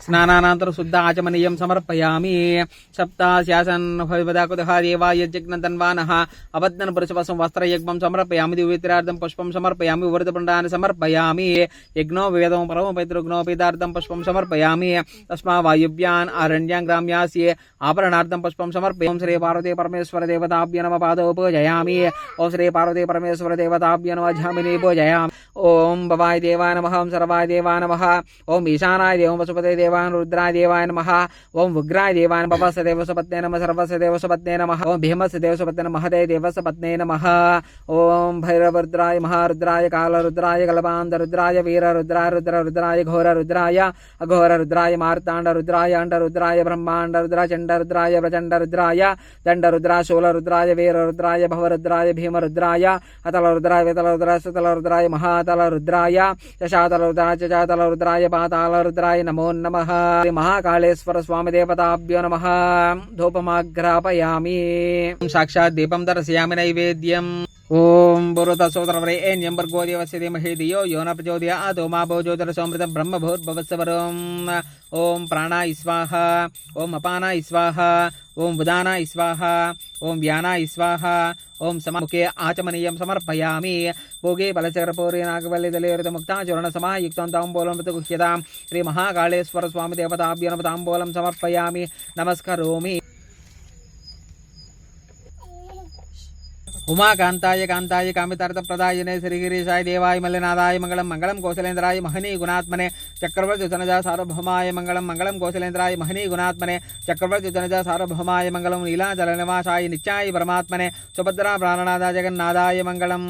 स्नानानंतर शुद्ध आचमनीयं समर्पयामि सप्तास्यासन भवदाकुतः देवा यज्ञतन्वानः अबद्धन पुरुषवसं वस्त्रयज्ञं समर्पयामि दिव्यतीर्थं पुष्पं समर्पयामि वर्धपुण्डानि समर्पयामि यज्ञो वेदं परमो पवित्रज्ञो पीतार्थं पुष्पं समर्पयामि तस्मा वायुव्यान् आरण्यां ग्राम्यास्य आभरणार्थं पुष्पं समर्पयामि श्री पार्वती परमेश्वर देवताभ्यो नमः पादौ पूजयामि ओम श्री पार्वती परमेश्वर देवताभ्यो नमः झामिनी पूजयामि ओम भवाय देवाय नमः ओम सर्वाय देवाय नमः ओम ईशानाय देवं वसुपते देवाय रुद्राय देवाय नमः ओम उग्राय देवाय नमः भवस्य देवसपत्ने नमः सर्वस्य देवसपत्ने नमः ओम भीमस्य देवसपत्ने नमः महदे देवसपत्ने नमः ओम भैरवरुद्राय महारुद्राय कालरुद्राय कल्पान्तरुद्राय वीररुद्राय रुद्ररुद्राय घोररुद्राय अघोररुद्राय मार्ताण्डरुद्राय अंडरुद्राय ब्रह्माण्डरुद्राय चण्डरुद्राय प्रचण्डरुद्राय दण्डरुद्राय शूलरुद्राय वीररुद्राय भवरुद्राय भीमरुद्राय अतलरुद्राय वेतलरुद्राय सुतलरुद्राय महातलरुद्राय शशातलरुद्राय चचातलरुद्राय पातालरुद्राय नमो नमः महाकालेश्वर स्वामी देवताभ्यो नमः धूपमाग्रापयामि साक्षात् दीपं दर्शयामि नैवेद्यम् ओम पुरुतसोदरवरेण्यं भर्गो देवस्य धीमहि धियो यो न प्रचोदयात् ओम आभो ज्योतिरसोमृतं ब्रह्मभूर्भुवस्सवरम् ओम प्राणाय स्वाहा ओम अपानाय स्वाहा ओम उदानाय स्वाहा ओम व्यानाय स्वाहा ओम सममुखे आचमनीयं समर्पयामि भोगे बलचक्रपूर्णे नागवल्लीदलेरितमुक्ताचूर्ण समायुक्तं ताम्बूलं प्रतिगुह्यतां श्री महाकालेश्वर स्वामी देवताभ्यो नमः ताम्बूलं समर्पयामि नमस्करोमि उमाकांताय कांताय कामितार्थप्रदायिने श्रीगिरीशाय देवाय मल्लिनाथाय मंगलम मंगलम कौशलेन्द्राय महनी गुणात्मने चक्रवर्ती तनजा सार्वभौमाय मंगलम मंगलम कौशलेन्द्राय महनी गुणात्मने चक्रवर्ती तनजा सार्वभौमाय मंगलम नीलाचल निवासाय नित्याय परमात्मने सुभद्रा प्राणनाथाय जगन्नाथाय मंगलम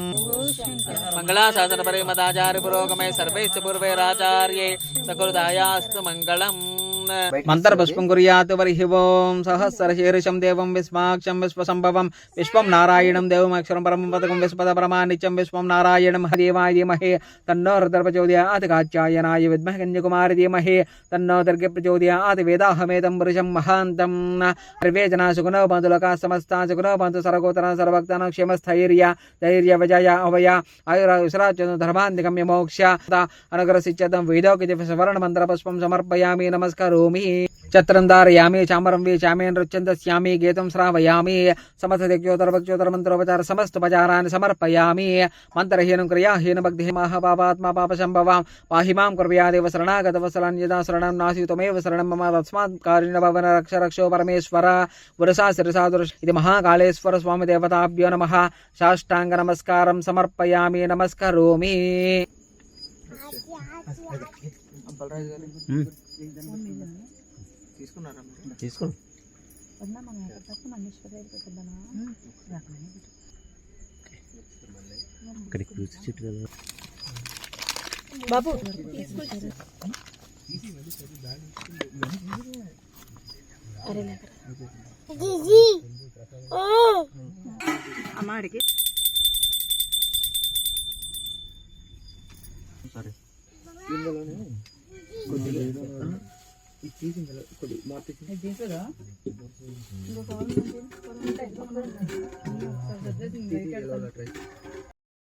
मंगलाशासन परिमदाचार्य पुरोगमे सर्वैश्च पूर्वैराचार्ये सकुरुदायास्तु मंगलम मंत्र पुष्पं कुर्यात् वर्हि ओम सहस्रशीर्षं देवं विस्माक्षं विश्वसंभवं विश्वं नारायणं देवमक्षरं परमं पदकं विश्वपद परमानित्यं विश्वं नारायणं देवाय धीमहि तन्नो रुद्र प्रचोदयात् कात्यायनाय विद्महे कन्याकुमारी धीमहि तन्नो दुर्गे प्रचोदयात् वेदाहमेतं पुरुषं महान्तं सर्वे जना सुखिनो भवन्तु लोकाः समस्ताः सुखिनो भवन्तु सर्वगोत्राः सर्वभक्तानां क्षेमस्थैर्य धैर्य विजय अभय आयुरायुष्राच्य धर्मान्तिकं मोक्ष अनुग्रहसिच्यतं वेदोक्ति स्वर्ण मंत्र पुष्पं समर्पयामि नमस्कार चत्रं धारयामि चामरं वेचामि नृत्यन्दस्यामि गीतं श्रावयामि समस्तदिक्योत्तरभक्त्योत्तरमन्त्रोपचार समस्तोपचारान् समर्पयामि मन्त्रहीनं क्रियाहीनं भक्तिहीनः पापात्मा पापसम्भवां पाहि मां कुर्यादेव शरणागतवत्सलान् यदा शरणं नास्ति त्वमेव शरणं मम तस्मात् कारुण्य भवन रक्ष रक्षो परमेश्वर वरसा शिरसा दुर्श इति महाकालेश्वर स्वामी देवताभ्यो नमः साष्टांग नमस्कारं समर्पयामि नमस्करोमि బాబు అమ్మాడికి సరే కొద్దిగా